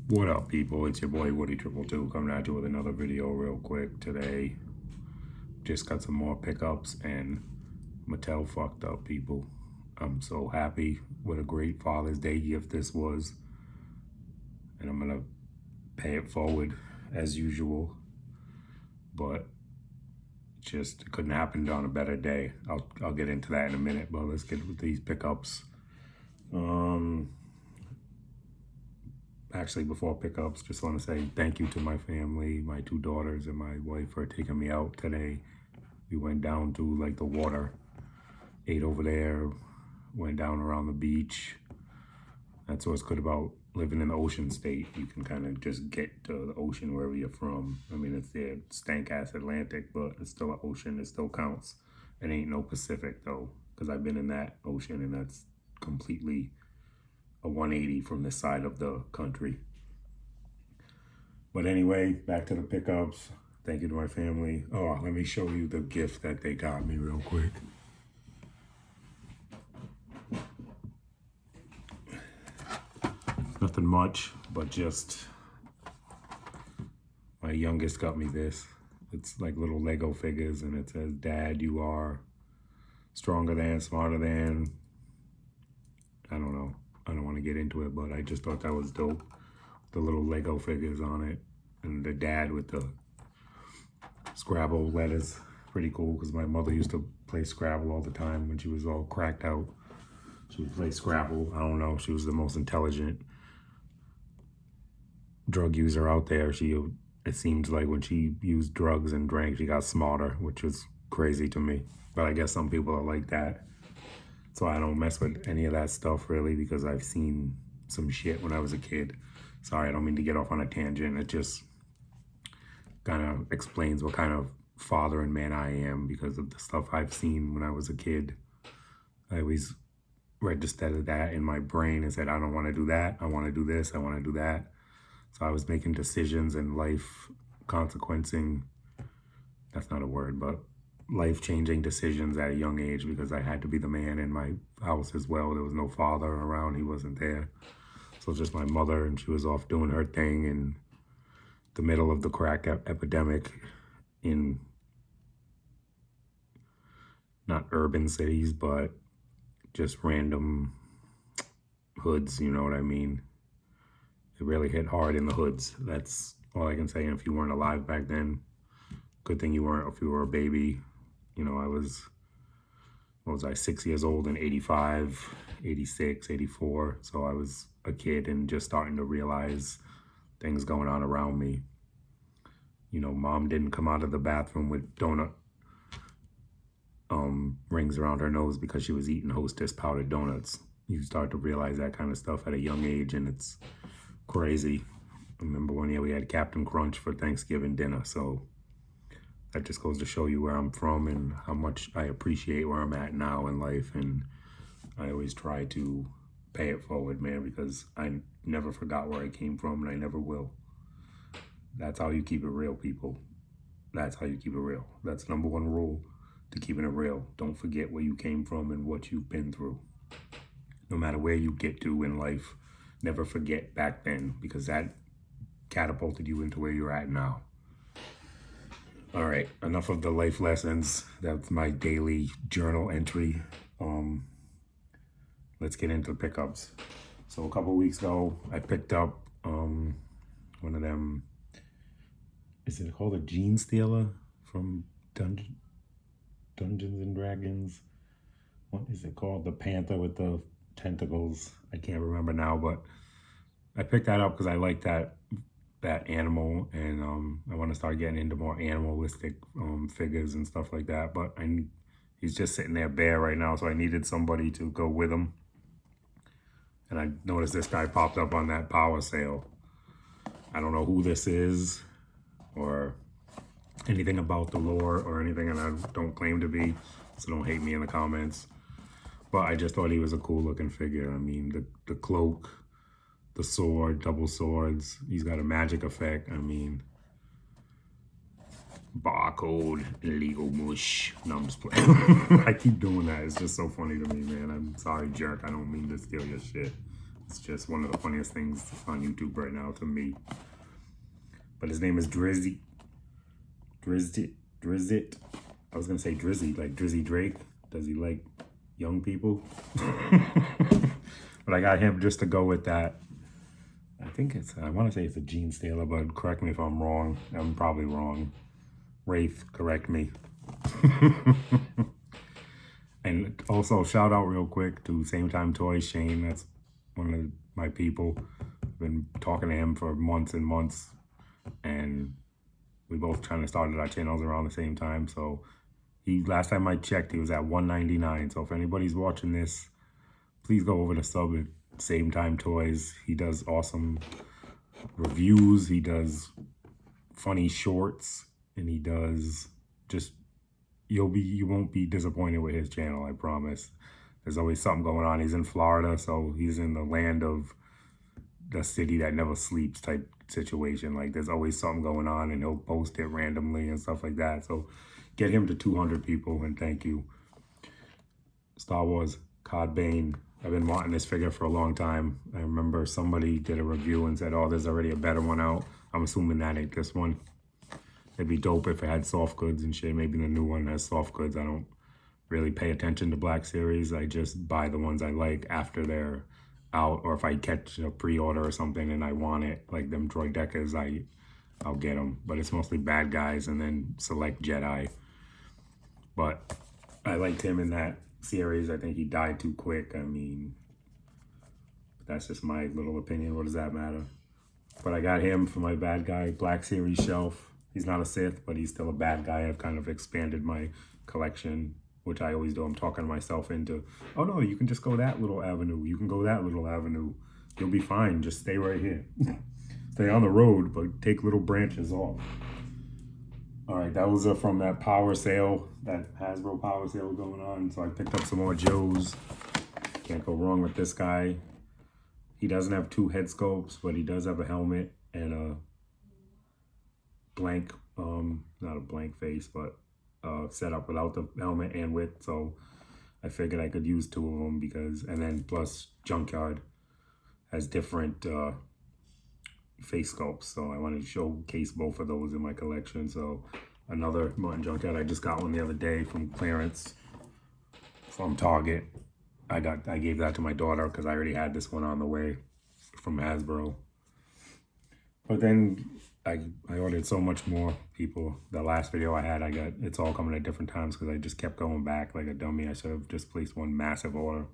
What up, people? It's your boy Woody222 coming at you with another video real quick today. Just got some more pickups and Mattel fucked up, people. I'm so happy. What a great Father's Day gift this was. And I'm gonna pay it forward as usual. But just it couldn't happen on a better day. I'll get into that in a minute, but let's get with these pickups. Actually, before pickups, just want to say thank you to my family, my two daughters and my wife for taking me out today. We went down to like the water, ate over there, went down around the beach. That's what's good about living in the ocean state. You can kind of just get to the ocean wherever you're from. I mean, it's the stank-ass Atlantic, but it's still an ocean. It still counts. It ain't no Pacific, though, because I've been in that ocean, and that's completely a 180 from this side of the country. But anyway, back to the pickups. Thank you to my family. Oh, let me show you the gift that they got me real quick. Nothing much, but just my youngest got me this. It's like little Lego figures, and it says, "Dad, you are stronger than, smarter than." I don't know. I don't want to get into it, but I just thought that was dope. The little Lego figures on it, and the dad with the Scrabble letters. Pretty cool, because my mother used to play Scrabble all the time when she was all cracked out. She would play Scrabble. I don't know. She was the most intelligent drug user out there. It seems like when she used drugs and drank, she got smarter, which was crazy to me. But I guess some people are like that. So I don't mess with any of that stuff really, because I've seen some shit when I was a kid. Sorry, I don't mean to get off on a tangent. It just kind of explains what kind of father and man I am because of the stuff I've seen when I was a kid. I always registered that in my brain and said, I don't want to do that. I want to do this. I want to do that. So I was making decisions and life consequencing. That's not a word, but life-changing decisions at a young age because I had to be the man in my house as well. There was no father around. He wasn't there. So just my mother, and she was off doing her thing in the middle of the crack epidemic in not urban cities, but just random hoods, you know what I mean? It really hit hard in the hoods. That's all I can say. And if you weren't alive back then, good thing you weren't. If you were a baby, you know, what was I, 6 years old in 85, 86, 84. So I was a kid and just starting to realize things going on around me. You know, mom didn't come out of the bathroom with donut rings around her nose because she was eating Hostess powdered donuts. You start to realize that kind of stuff at a young age, and it's crazy. I remember one year we had Captain Crunch for Thanksgiving dinner, so that just goes to show you where I'm from and how much I appreciate where I'm at now in life. And I always try to pay it forward, man, because I never forgot where I came from, and I never will. That's how you keep it real, people. That's how you keep it real. That's number one rule to keeping it real. Don't forget where you came from and what you've been through. No matter where you get to in life, never forget back then, because that catapulted you into where you're at now. All right, enough of the life lessons. That's my daily journal entry. Let's get into pickups. So a couple weeks ago, I picked up one of them. Is it called a Gene Stealer from Dungeons and Dragons? What is it called? The panther with the tentacles. I can't remember now, but I picked that up because I like that animal, and I want to start getting into more animalistic figures and stuff like that. But he's just sitting there bare right now, so I needed somebody to go with him. And I noticed this guy popped up on that power sale. I don't know who this is or anything about the lore or anything, and I don't claim to be, so don't hate me in the comments. But I just thought he was a cool looking figure. I mean, the cloak, the sword, double swords. He's got a magic effect. I mean, barcode, illegal mush. No, I'm just playing. I keep doing that. It's just so funny to me, man. I'm sorry, jerk. I don't mean to steal your shit. It's just one of the funniest things on YouTube right now to me. But his name is Drizzy. Drizzit. I was gonna say Drizzy, like Drizzy Drake. Does he like young people? But I got him just to go with that. I want to say it's a Gene Stealer, but correct me if I'm wrong. I'm probably wrong. Wraith, correct me. And also, shout out real quick to Same Time Toys, Shane. That's one of my people. I've been talking to him for months and months. And we both kind of started our channels around the same time. So last time I checked, he was at $1.99. So if anybody's watching this, please go over to sub at Same Time Toys. He does awesome reviews. He does funny shorts, and he does just, you won't be disappointed with his channel, I promise. There's always something going on. He's in Florida, so he's in the land of the city that never sleeps type situation. Like, there's always something going on, and he'll post it randomly and stuff like that. So get him to 200 people, and thank you. Star Wars Cod Bane. I've been wanting this figure for a long time. I remember somebody did a review and said, oh, there's already a better one out. I'm assuming that ain't this one. It'd be dope if it had soft goods and shit. Maybe the new one has soft goods. I don't really pay attention to Black Series. I just buy the ones I like after they're out, or if I catch a pre-order or something and I want it, like them Droidekas, I'll get them. But it's mostly bad guys and then select Jedi. But I liked him in that series. I think he died too quick. I mean, that's just my little opinion. What does that matter? But I got him for my bad guy Black Series shelf. He's not a Sith, but he's still a bad guy. I've kind of expanded my collection, which I always do. I'm talking myself into, oh no, you can just go that little avenue. You can go that little avenue. You'll be fine. Just stay right here. Stay on the road, but take little branches off. All right, that was from that power sale, that Hasbro power sale going on. So I picked up some more Joes. Can't go wrong with this guy. He doesn't have 2 head sculpts, but he does have a helmet and a blank, not a blank face, but set up without the helmet and with. So I figured I could use 2 of them because, and then plus Junkyard has different face sculpts. So I wanted to showcase both of those in my collection. So another Martin Junkyard. I just got one the other day from clearance from Target. I gave that to my daughter because I already had this one on the way from Hasbro. But then I ordered so much more, people. The last video I had, it's all coming at different times because I just kept going back like a dummy. I should have just placed one massive order.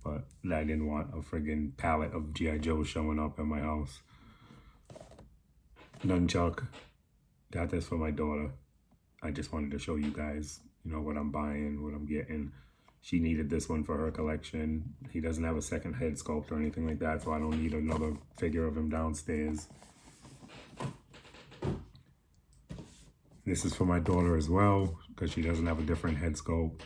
But I didn't want a friggin' pallet of G.I. Joes showing up at my house. Nunchuck. Got this for my daughter. I just wanted to show you guys, you know, what I'm buying, what I'm getting. She needed this one for her collection. He doesn't have a second head sculpt or anything like that, so I don't need another figure of him downstairs. This is for my daughter as well, because she doesn't have a different head sculpt.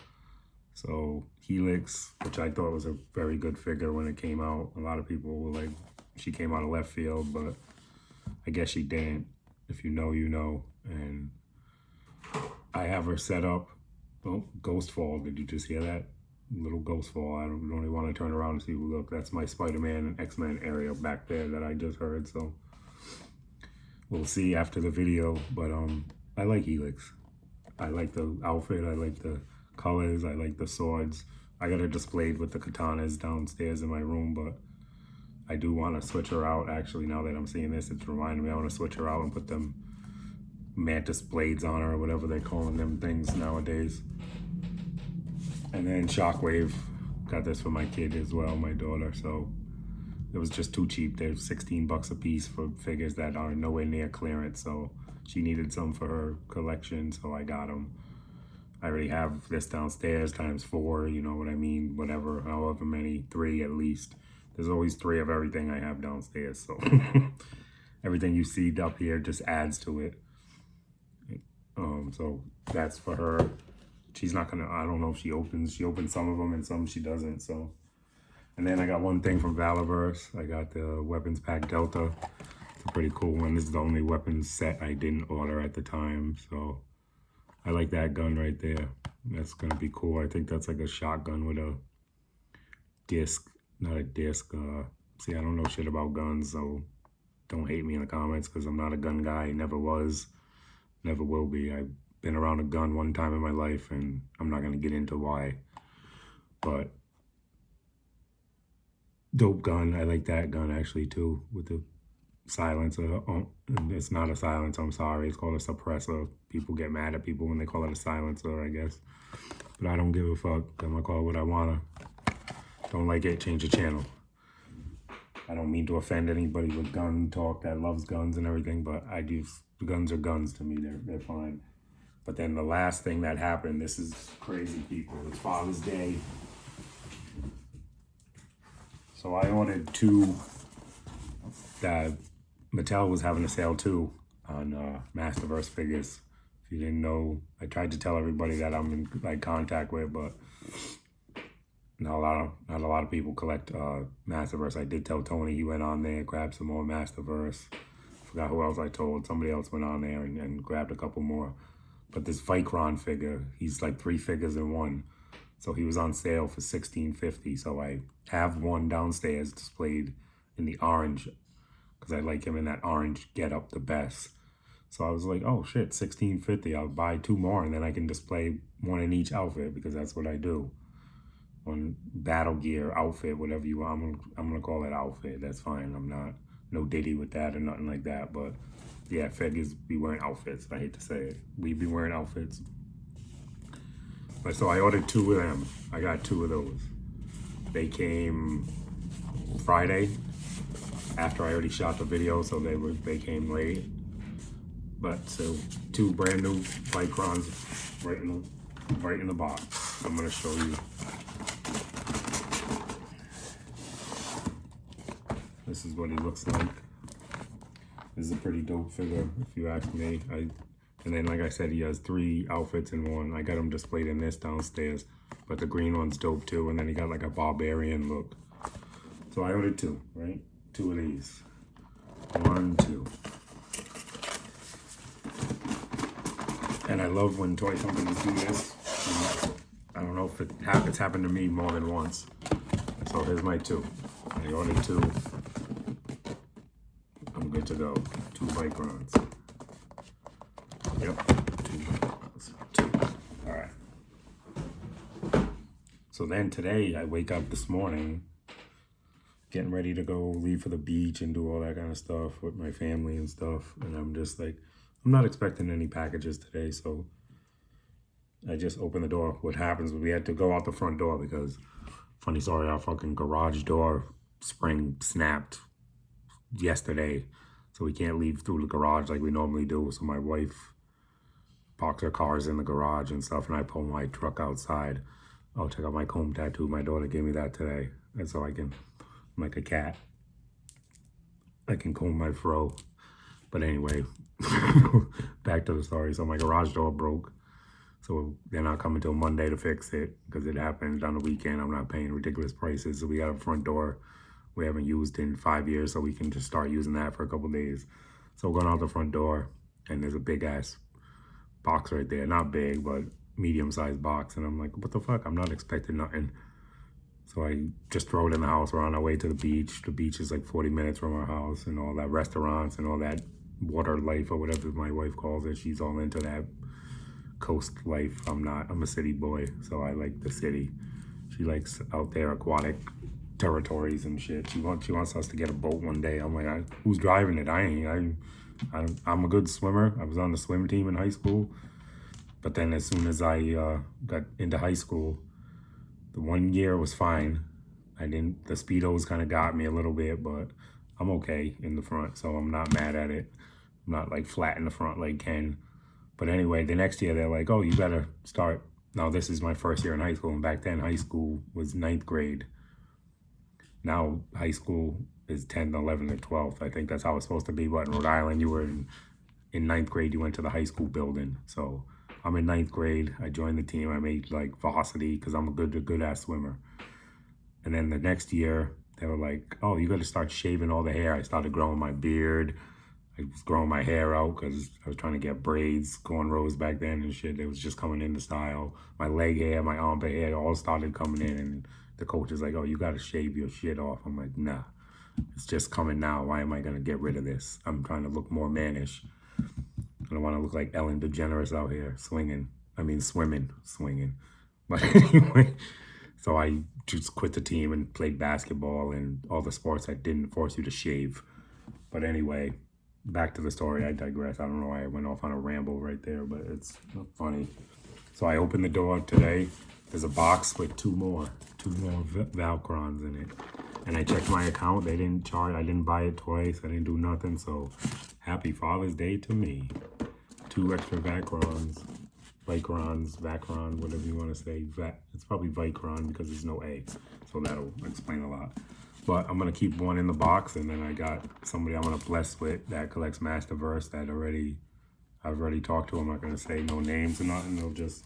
So Helix, which I thought was a very good figure when it came out. A lot of people were like, she came out of left field, but I guess she didn't. If you know, you know. And I have her set up. Oh, Ghostfall, did you just hear that? Little Ghostfall. I don't really want to turn around and see who look. That's my Spider-Man and X-Men area back there that I just heard. So we'll see after the video. But I like Helix. I like the outfit. I like the colors. I like the swords. I got her displayed with the katanas downstairs in my room, but I do want to switch her out. Actually, now that I'm seeing this, it's reminding me I want to switch her out and put them mantis blades on her, or whatever they're calling them things nowadays. And then Shockwave, got this for my kid as well, my daughter. So it was just too cheap. They're 16 bucks a piece for figures that are nowhere near clearance. So she needed some for her collection, so I got them. I already have this downstairs times 4, you know what I mean? Whatever, however many, 3 at least. There's always 3 of everything I have downstairs, so everything you see up here just adds to it. So that's for her. She's not gonna, I don't know if she opens some of them and some she doesn't, so. And then I got one thing from Valaverse. I got the Weapons Pack Delta. It's a pretty cool one. This is the only weapons set I didn't order at the time, so I like that gun right there. That's gonna be cool. I think that's like a shotgun with a disc, not a disc, See, I don't know shit about guns, so don't hate me in the comments because I'm not a gun guy. Never was, never will be. I've been around a gun one time in my life, and I'm not going to get into why. But dope gun. I like that gun actually too, with the silencer. Oh, it's not a silencer, I'm sorry. It's called a suppressor. People get mad at people when they call it a silencer, I guess. But I don't give a fuck. I'm gonna call it what I wanna. Don't like it, change the channel. I don't mean to offend anybody with gun talk that loves guns and everything, but guns are guns to me. They're fine. But then the last thing that happened, this is crazy, people. It's Father's Day. So I ordered two that Mattel was having a sale too on Masterverse figures. If you didn't know, I tried to tell everybody that I'm in like contact with, but not a lot of people collect Masterverse. I did tell Tony, he went on there, grabbed some more Masterverse. Forgot who else I told. Somebody else went on there and grabbed a couple more. But this Vicron figure, he's like 3 figures in one. So he was on sale for $16.50. So I have one downstairs displayed in the orange because I like him in that orange get up the best. So I was like, oh shit, $16.50. I'll buy 2 more and then I can display one in each outfit because that's what I do. One battle gear outfit, whatever you want. I'm gonna call it outfit. That's fine. I'm not no Diddy with that or nothing like that. But yeah, figures be wearing outfits. I hate to say it. We be wearing outfits. But so I ordered 2 of them. I got 2 of those. They came Friday after I already shot the video, so they came late. But so 2 brand new Vicrons right in the box. I'm gonna show you. This is what he looks like. This is a pretty dope figure, if you ask me. And then, like I said, he has 3 outfits in one. I got him displayed in this downstairs, but the green one's dope too. And then he got like a barbarian look. So I ordered 2, right? 2 of these. 1, 2. And I love when toy companies do this. I don't know if it's happened to me more than once. So here's my 2. I ordered 2. I'm good to go. 2 Vicrons. Yep, 2 Vicrons. 2. All right. So then today, I wake up this morning, getting ready to go leave for the beach and do all that kind of stuff with my family and stuff. And I'm just like, I'm not expecting any packages today, so I just opened the door. What happens is we had to go out the front door because, funny story, our fucking garage door spring snapped yesterday. So we can't leave through the garage like we normally do. So my wife parks her cars in the garage and stuff, and I pull my truck outside. Oh, check out my comb tattoo. My daughter gave me that today. And so I'm like a cat. I can comb my fro. But anyway, back to the story. So my garage door broke. So they're not coming till Monday to fix it because it happened on the weekend. I'm not paying ridiculous prices. So we got a front door we haven't used in 5 years, so we can just start using that for a couple days. So we're going out the front door, and there's a big ass box right there. Not big, but medium-sized box. And I'm like, what the fuck? I'm not expecting nothing. So I just throw it in the house. We're on our way to the beach. The beach is like 40 minutes from our house, and all that restaurants and all that water life or whatever my wife calls it. She's all into that coast life. I'm not. I'm a city boy, so I like the city. She likes out there aquatic territories and shit. She wants us to get a boat one day. I'm like, who's driving it? I ain't. I'm a good swimmer. I was on the swim team in high school, but then as soon as I got into high school, the 1 year was fine. The Speedos kind of got me a little bit, but I'm okay in the front, so I'm not mad at it. I'm not like flat in the front like Ken. But anyway, the next year they're like, oh, you better start. Now this is my first year in high school, and back then high school was 9th grade. Now high school is 10th, 11th, and 12th. I think that's how it's supposed to be. But in Rhode Island, you were in 9th grade, you went to the high school building. So I'm in 9th grade. I joined the team. I made like varsity because I'm a good ass swimmer. And then the next year, they were like, oh, you got to start shaving all the hair. I started growing my beard. I was growing my hair out because I was trying to get braids, cornrows back then and shit. It was just coming into style. My leg hair, my armpit hair all started coming in. And the coach is like, oh, you got to shave your shit off. I'm like, nah. It's just coming now. Why am I going to get rid of this? I'm trying to look more mannish. I don't want to look like Ellen DeGeneres out here swinging. I mean, swinging. But anyway, so I just quit the team and played basketball and all the sports that didn't force you to shave. But anyway, back to the story. I digress. I don't know why I went off on a ramble right there, but it's funny. So I opened the door today. There's a box with two more Valcrons in it. And I checked my account. They didn't charge. I didn't buy it twice. I didn't do nothing. So happy Father's Day to me. 2 extra Vacron, whatever you want to say. It's probably Vicron because there's no A. So that'll explain a lot. But I'm going to keep one in the box. And then I got somebody I'm going to bless with that collects Masterverse that I've already talked to. I'm not going to say no names or nothing. They'll just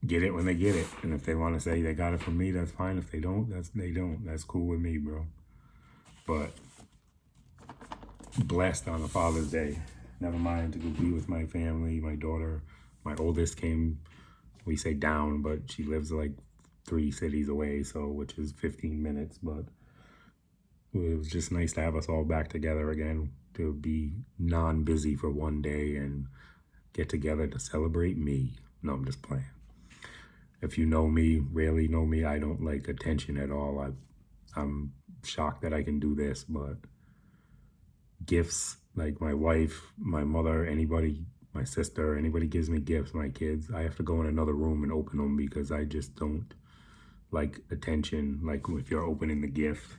get it when they get it. And if they want to say they got it from me, that's fine. If they don't, they don't. That's cool with me, bro. But blessed on a Father's Day. Never mind to go be with my family. My daughter, my oldest came, we say down, but she lives like 3 cities away, so which is 15 minutes. But it was just nice to have us all back together again, to be non-busy for one day and get together to celebrate me. No, I'm just playing. If you know me, rarely know me, I don't like attention at all. I'm shocked that I can do this, but gifts, like my wife, my mother, anybody, my sister, anybody gives me gifts, my kids, I have to go in another room and open them because I just don't like attention. Like if you're opening the gift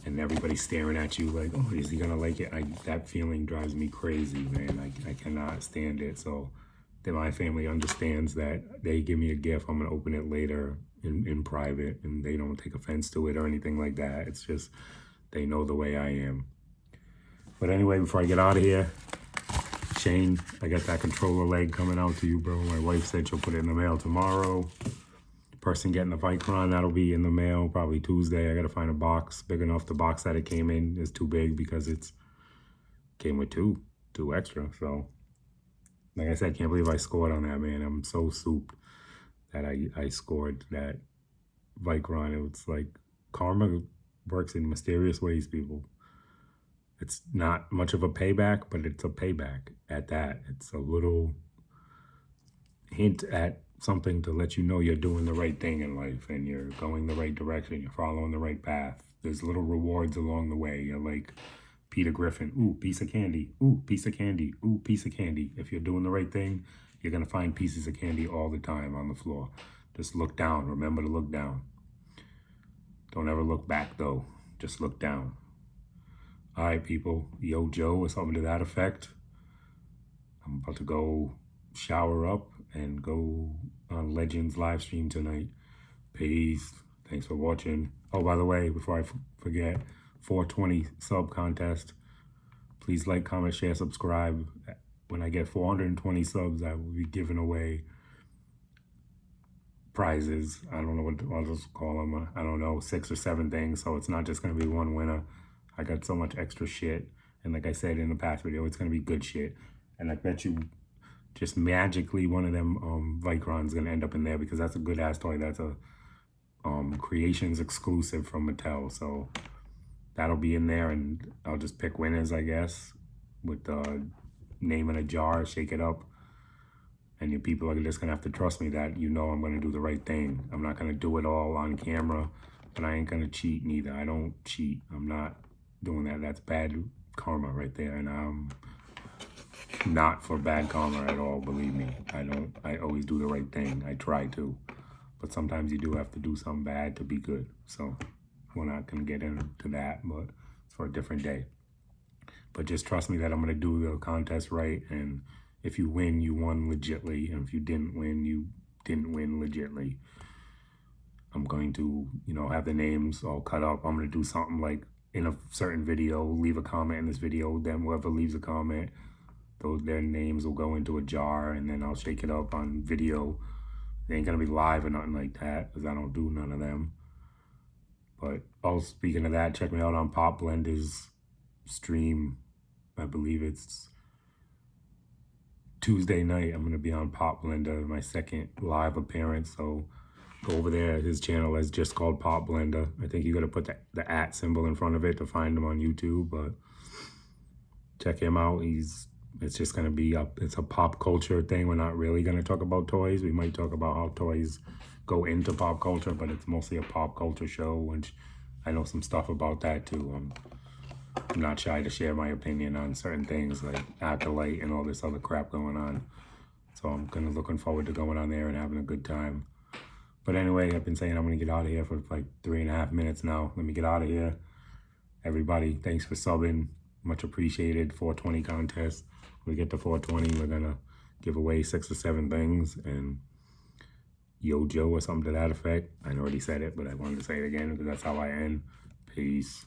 and everybody's staring at you like, oh, is he gonna like it? That feeling drives me crazy, man. I cannot stand it. So that my family understands that they give me a gift, I'm gonna open it later in private, and they don't take offense to it or anything like that. It's just, they know the way I am. But anyway, before I get out of here, Shane, I got that controller leg coming out to you, bro. My wife said she'll put it in the mail tomorrow. Person getting the Vicron, that'll be in the mail probably Tuesday. I gotta find a box big enough. The box that it came in is too big because it's came with two extra. So like I said, can't believe I scored on that, man. I'm so souped that I scored that Vicron. It's like karma works in mysterious ways, people. It's not much of a payback, but it's a payback at that. It's a little hint at something to let you know you're doing the right thing in life and you're going the right direction. You're following the right path. There's little rewards along the way. You're like Peter Griffin. Ooh, piece of candy. Ooh, piece of candy. Ooh, piece of candy. If you're doing the right thing, you're going to find pieces of candy all the time on the floor. Just look down. Remember to look down. Don't ever look back, though. Just look down. All right, people. Yo, Joe, or something to that effect. I'm about to go shower up and go on Legends live stream tonight. Peace. Thanks for watching. Oh, by the way, before I forget, 420 sub contest. Please like, comment, share, subscribe. When I get 420 subs, I will be giving away prizes. I don't know what I'll just call them. I don't know, 6 or 7 things. So it's not just going to be one winner. I got so much extra shit. And like I said in the past video, it's going to be good shit. And I bet you just magically one of them Vicron's going to end up in there because that's a good-ass toy. That's a Creations exclusive from Mattel. So that'll be in there, and I'll just pick winners, I guess, with the name in a jar, shake it up. And you people are just going to have to trust me that you know I'm going to do the right thing. I'm not going to do it all on camera, but I ain't going to cheat neither. I don't cheat. I'm not doing that. That's bad karma right there, and I'm not for bad karma at all, believe me. I always do the right thing. I try to. But sometimes you do have to do something bad to be good. So we're not going to get into that, but it's for a different day. But just trust me that I'm going to do the contest right, and if you win, you won legitly, and if you didn't win, you didn't win legitly. I'm going to, have the names all cut up. I'm going to do something like in a certain video, leave a comment in this video, then whoever leaves a comment, their names will go into a jar, and then I'll shake it up on video. They ain't going to be live or nothing like that, because I don't do none of them. But, speaking of that, check me out on Pop Blender's stream. I believe it's Tuesday night. I'm going to be on Pop Blender, my second live appearance. So go over there. His channel is just called Pop Blender. I think you got to put the @ symbol in front of it to find him on YouTube, but check him out. It's just going to be it's a pop culture thing. We're not really going to talk about toys. We might talk about how toys go into pop culture, but it's mostly a pop culture show, which I know some stuff about that too. I'm not shy to share my opinion on certain things like Acolyte and all this other crap going on. So I'm looking forward to going on there and having a good time. But anyway, I've been saying I'm going to get out of here for like 3.5 minutes now. Let me get out of here. Everybody, thanks for subbing. Much appreciated. 420 contest. When we get to 420, we're going to give away 6 or 7 things. And Yo Joe or something to that effect. I already said it, but I wanted to say it again because that's how I end. Peace.